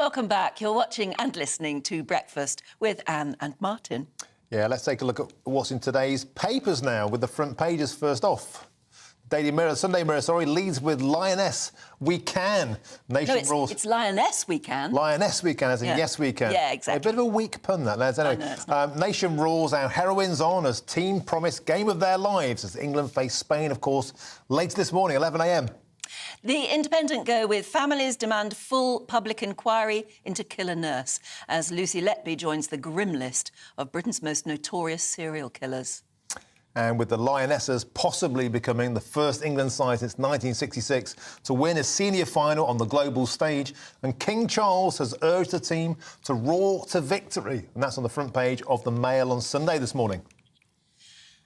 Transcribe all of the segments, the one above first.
Welcome back. You're watching and listening to Breakfast with Anne and Martin. Yeah, let's take a look at what's in today's papers now, with the front pages first off. Sunday Mirror, leads with Lioness We Can. Nation rules. It's Lioness We Can. Lioness We Can, as in yes we can. Yeah, exactly. A bit of a weak pun, that, lads. Anyway, Nation rules our heroines on as team promise game of their lives as England face Spain, of course, later this morning, 11 a.m. The Independent go with families demand full public inquiry into killer nurse as Lucy Letby joins the grim list of Britain's most notorious serial killers. And with the Lionesses possibly becoming the first England side since 1966 to win a senior final on the global stage. And King Charles has urged the team to roar to victory. And that's on the front page of the Mail on Sunday this morning.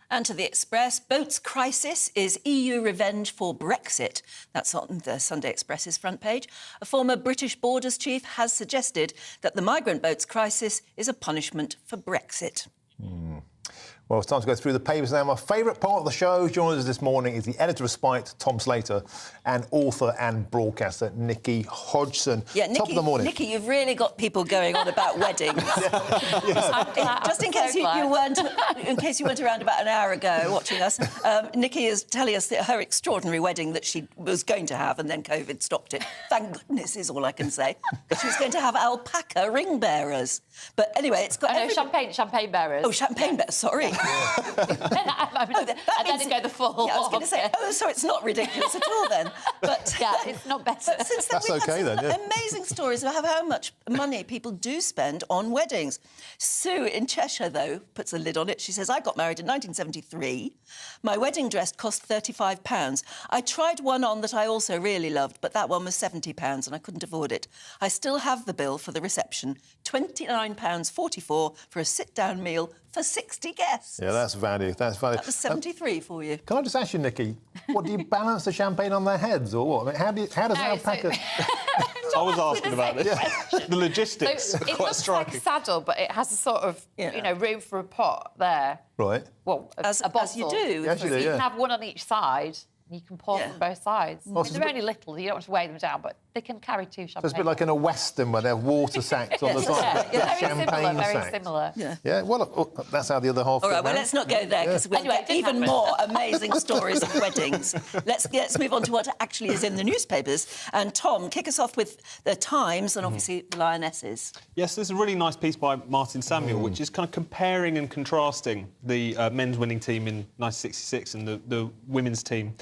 And to the Express, boats crisis is EU revenge for Brexit. That's on the Sunday Express's front page. A former British borders chief has suggested that the migrant boats crisis is a punishment for Brexit. Well, it's time to go through the papers now. My favourite part of the show, joining us this morning, is the editor of Spite, Tom Slater, and author and broadcaster Nikki Hodgson. Yeah, Nikki, top of the morning. Nikki, you've really got people going on about weddings. Just in case you weren't around about an hour ago watching us, Nikki is telling us that her extraordinary wedding that she was going to have and then COVID stopped it. Thank goodness is all I can say. She was going to have alpaca ring bearers. But anyway, it's got... champagne bearers. Oh, champagne bearers, sorry. And then go the full. Yeah, I was going to say, so it's not ridiculous at all then. But yeah, it's not better. But since then, we've had some amazing stories about how much money people do spend on weddings. Sue in Cheshire, though, puts a lid on it. She says, I got married in 1973. My wedding dress cost £35. I tried one on that I also really loved, but that one was £70 and I couldn't afford it. I still have the bill for the reception, £29.44 for a sit-down meal for 60 guests. Yeah, that's value. That's value. That was 73 for you. Can I just ask you, Nikki, what do you balance the champagne on their heads, or what? I mean, how does alpaca... I was asking about this. Yeah. The logistics so are it quite looks striking. like a saddle, but it has a sort of, room for a pot there. Right. Well, as you do. Yes, you do, you can have one on each side. You can pour from both sides. They're only little, you don't have to weigh them down, but they can carry two champagne. So it's a bit like in a Western where they have water sacks on the side. Very similar. Yeah, well, that's how the other half... All right, well, let's not go there, because we'll get even more amazing stories of weddings. Let's move on to what actually is in the newspapers. And, Tom, kick us off with the Times and, obviously, the Lionesses. Yes, there's a really nice piece by Martin Samuel, which is kind of comparing and contrasting the men's winning team in 1966 and the women's team,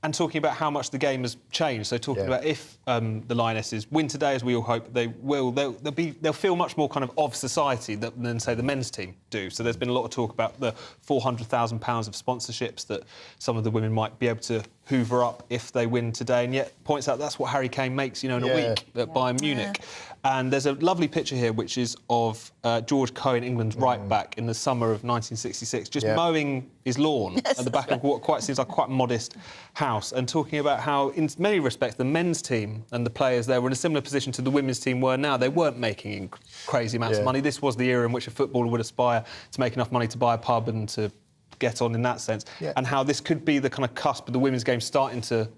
and talking about how much the game has changed. So talking about if the Lionesses win today, as we all hope they will, they'll feel much more kind of society than, say, the men's team do. So there's been a lot of talk about the £400,000 of sponsorships that some of the women might be able to hoover up if they win today, and yet points out that's what Harry Kane makes, in a week at Bayern Munich. And there's a lovely picture here, which is of George Cohen, England's right-back, in the summer of 1966, just mowing his lawn at the back of what seems like quite a modest house, and talking about how, in many respects, the men's team and the players there were in a similar position to the women's team were now. They weren't making crazy amounts of money. This was the era in which a footballer would aspire to make enough money to buy a pub and to get on in that sense, and how this could be the kind of cusp of the women's game starting to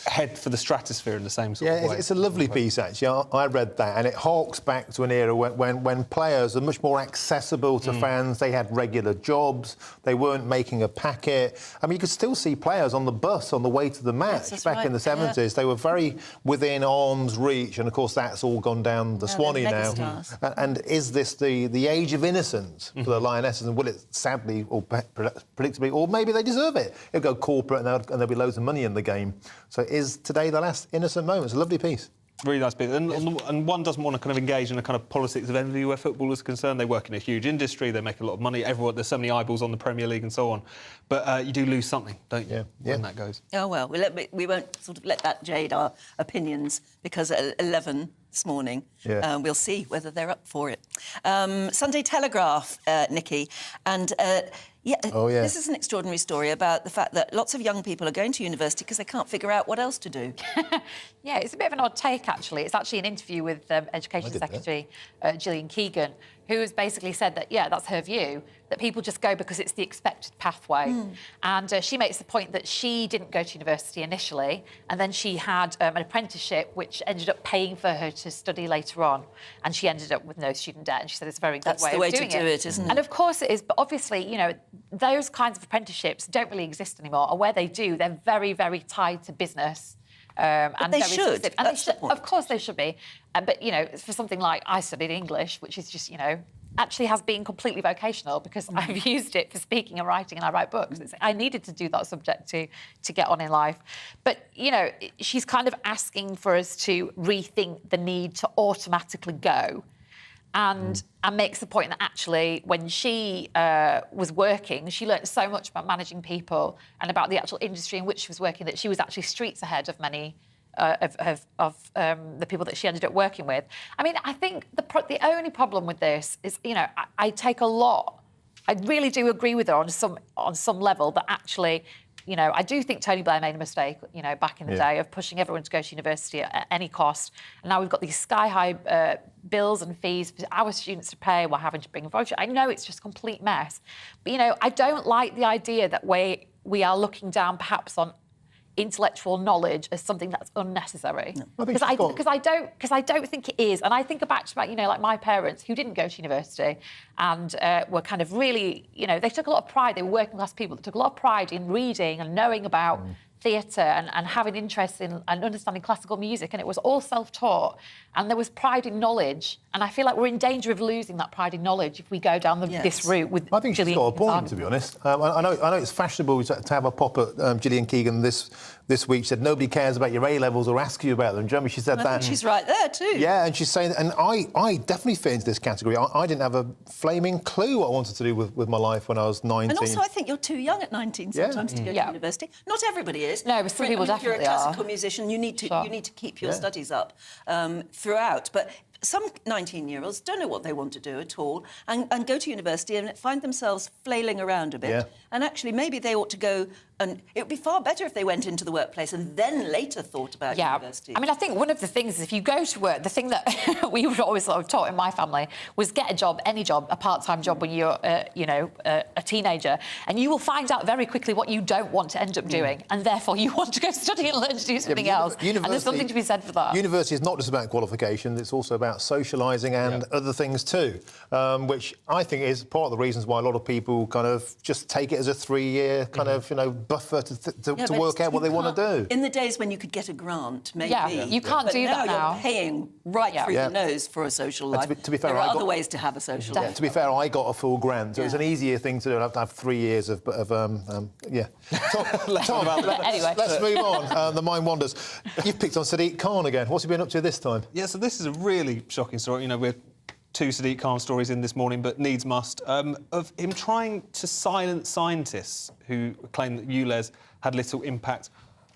head for the stratosphere in the same sort of way. It's a lovely piece, actually. I read that, and it harks back to an era when players are much more accessible to fans. They had regular jobs. They weren't making a packet. I mean, you could still see players on the bus on the way to the match back in the 70s. They were very within arm's reach, and, of course, that's all gone down the Swanee now. And is this the age of innocence for the Lionesses, and will it sadly or predictably, or maybe they deserve it? It'll go corporate and there'll be loads of money in the game. So is today the last innocent moment? It's a lovely piece. Really nice piece. And one doesn't want to kind of engage in a kind of politics of envy where football is concerned. They work in a huge industry, they make a lot of money, there's so many eyeballs on the Premier League and so on. But you do lose something, don't you, when that goes? Oh, well, we won't sort of let that jade our opinions, because at 11 this morning, we'll see whether they're up for it. Sunday Telegraph, Nikki, and... this is an extraordinary story about the fact that lots of young people are going to university because they can't figure out what else to do. Yeah, it's a bit of an odd take, actually. It's actually an interview with Education Secretary Gillian Keegan, who has basically said that, yeah, that's her view, that people just go because it's the expected pathway. And she makes the point that she didn't go to university initially, and then she had an apprenticeship which ended up paying for her to study later on, and she ended up with no student debt, and she said it's a very good way of doing it. That's the way to do it, isn't it? And of course it is, but obviously, you know, those kinds of apprenticeships don't really exist anymore, or where they do, they're very, very tied to business. But and they very should. specific. And That's the point. of course they should be. But, you know, for something like I studied English, which is just, you know, actually has been completely vocational because I've used it for speaking and writing and I write books. I needed to do that subject to get on in life. But, you know, she's kind of asking for us to rethink the need to automatically go. And makes the point that actually, when she was working, she learnt so much about managing people and about the actual industry in which she was working that she was actually streets ahead of many of the people that she ended up working with. I mean, I think the only problem with this is, you know, I take a lot. I really do agree with her on some level, but actually, you know, I do think Tony Blair made a mistake, you know, back in the day of pushing everyone to go to university at any cost. And now we've got these sky-high bills and fees for our students to pay while having to bring a voucher. I know it's just a complete mess. But, you know, I don't like the idea that we are looking down perhaps on intellectual knowledge as something that's unnecessary. Because I don't think it is. And I think back to, you know, like my parents who didn't go to university and were kind of really, you know, they took a lot of pride. They were working class people that took a lot of pride in reading and knowing about theatre and having interest in and understanding classical music, and it was all self-taught, and there was pride in knowledge, and I feel like we're in danger of losing that pride in knowledge if we go down this route with I think she's Gillian got a Keegan's point, to be honest. I know it's fashionable to have a pop at Gillian Keegan this week. She said nobody cares about your A-levels or ask you about them. Do you remember she said that? I think she's right there too. Yeah, and she's saying, and I definitely fit into this category. I didn't have a flaming clue what I wanted to do with my life when I was 19. And also, I think you're too young at 19 sometimes to go to university. Not everybody is. No, but some people definitely are. If you're a classical musician, you need to keep your studies up throughout. But some 19-year-olds don't know what they want to do at all and go to university and find themselves flailing around a bit. Yeah. And actually, maybe they ought to go, and it would be far better if they went into the workplace and then later thought about university. I mean, I think one of the things is if you go to work, the thing that we were always sort of taught in my family was get a job, any job, a part-time job when you're, you know, a teenager, and you will find out very quickly what you don't want to end up doing, and therefore you want to go study and learn to do something else. And there's something to be said for that. University is not just about qualifications, it's also about socialising and other things too, which I think is part of the reasons why a lot of people kind of just take it as a 3-year kind of, you know, buffer to work out what they want to do. In the days when you could get a grant, maybe. Yeah, you can't do that now. You're paying right through your nose for a social life. To be fair, there are other ways to have a social life. To be fair, I got a full grant, so it's an easier thing to do. I have to have 3 years of Tom, let's move on. The mind wanders. You've picked on Sadiq Khan again. What's he been up to this time? Yeah, so this is a really shocking story. You know, we're 2 Sadiq Khan stories in this morning, but needs must, of him trying to silence scientists who claim that ULEZ had little impact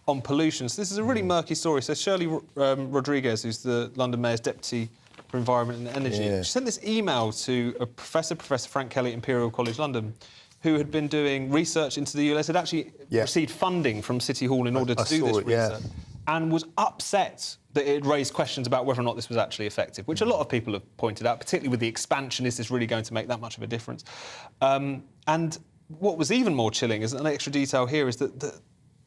on pollution. So this is a really murky story. So Shirley Rodriguez, who's the London Mayor's Deputy for Environment and Energy, she sent this email to a Professor Frank Kelly at Imperial College London, who had been doing research into the ULEZ, had actually received funding from City Hall in order to do this research, and was upset that it raised questions about whether or not this was actually effective, which a lot of people have pointed out, particularly with the expansion. Is this really going to make that much of a difference? And what was even more chilling, as an extra detail here, is that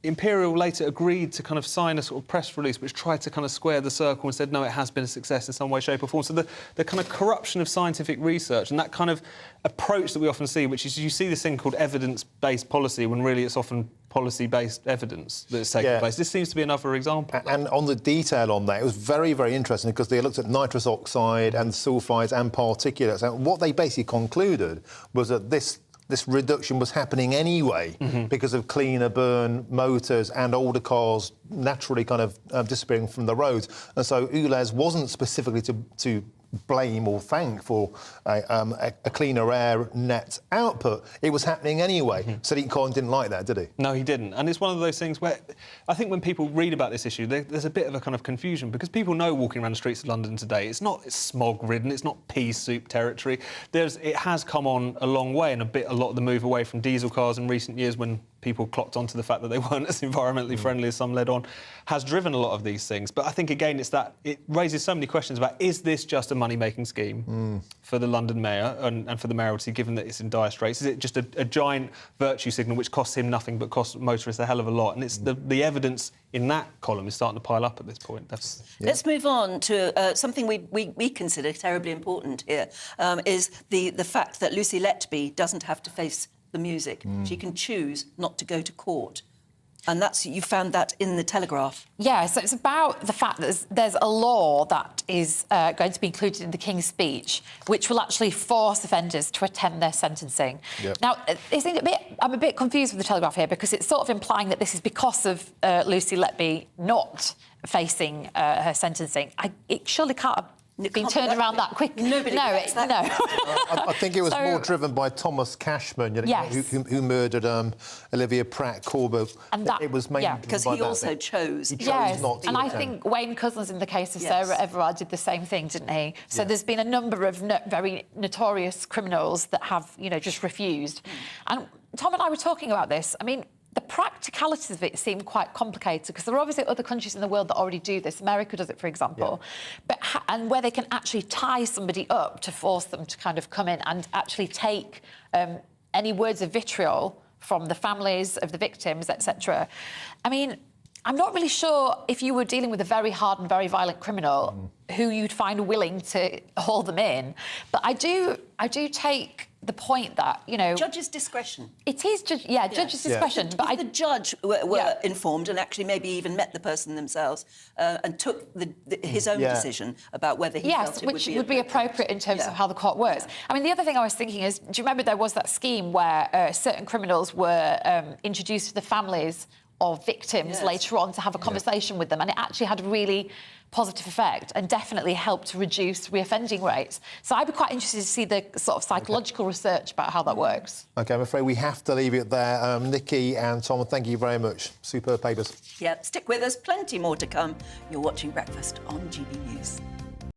Imperial later agreed to kind of sign a sort of press release which tried to kind of square the circle and said, no, it has been a success in some way, shape or form. So the kind of corruption of scientific research and that kind of approach that we often see, which is you see this thing called evidence-based policy when really it's often policy-based evidence that's taking place. This seems to be another example. And on the detail on that, it was very, very interesting because they looked at nitrous oxide and sulphides and particulates. And what they basically concluded was that this reduction was happening anyway because of cleaner burn motors and older cars naturally kind of disappearing from the roads. And so ULEZ wasn't specifically to blame or thank for a cleaner air net output. It was happening anyway. Sadiq Khan didn't like that, did he? No, he didn't. And it's one of those things where I think when people read about this issue, there's a bit of a kind of confusion because people know walking around the streets of London today, it's smog-ridden, it's not pea soup territory. It has come on a long way and a lot of the move away from diesel cars in recent years when people clocked onto the fact that they weren't as environmentally friendly as some led on, has driven a lot of these things. But I think, again, it's that it raises so many questions about, is this just a money-making scheme for the London mayor and for the mayoralty, given that it's in dire straits? Is it just a giant virtue signal which costs him nothing but costs motorists a hell of a lot? And it's the evidence in that column is starting to pile up at this point. Let's move on to something we consider terribly important here, is the fact that Lucy Letby doesn't have to face the music. She can choose not to go to court. And you found that in the Telegraph. Yeah, so it's about the fact that there's a law that is going to be included in the King's Speech, which will actually force offenders to attend their sentencing. Yep. Now, I'm a bit confused with the Telegraph here, because it's sort of implying that this is because of Lucy Letby not facing her sentencing. It surely can't have been turned around that quick. Nobody gets that. No. I think it was more driven by Thomas Cashman, yes. who murdered Olivia Pratt-Korbel. And that, it was mainly because he also chose. He chose yes, not to and I attend. think Wayne Couzens, in the case of Sarah Everard, did the same thing, didn't he? So there's been a number of very notorious criminals that have, just refused. And Tom and I were talking about this. I mean, the practicalities of it seem quite complicated, because there are obviously other countries in the world that already do this. America does it, for example. But and where they can actually tie somebody up to force them to kind of come in and actually take any words of vitriol from the families of the victims, etc. I mean, I'm not really sure if you were dealing with a very hard and very violent criminal who you'd find willing to haul them in. But I do take the point that, Judge's discretion. It is, judge's discretion. But But if the judge were informed and actually maybe even met the person themselves and took his own decision about whether he felt it which would be appropriate in terms of how the court works. I mean, the other thing I was thinking is, do you remember there was that scheme where certain criminals were introduced to the families of victims later on to have a conversation with them, and it actually had a really positive effect and definitely helped to reduce reoffending rates. So I'd be quite interested to see the sort of psychological research about how that works. OK, I'm afraid we have to leave it there. Nikki and Tom, thank you very much. Superb papers. Yeah, stick with us. Plenty more to come. You're watching Breakfast on GB News.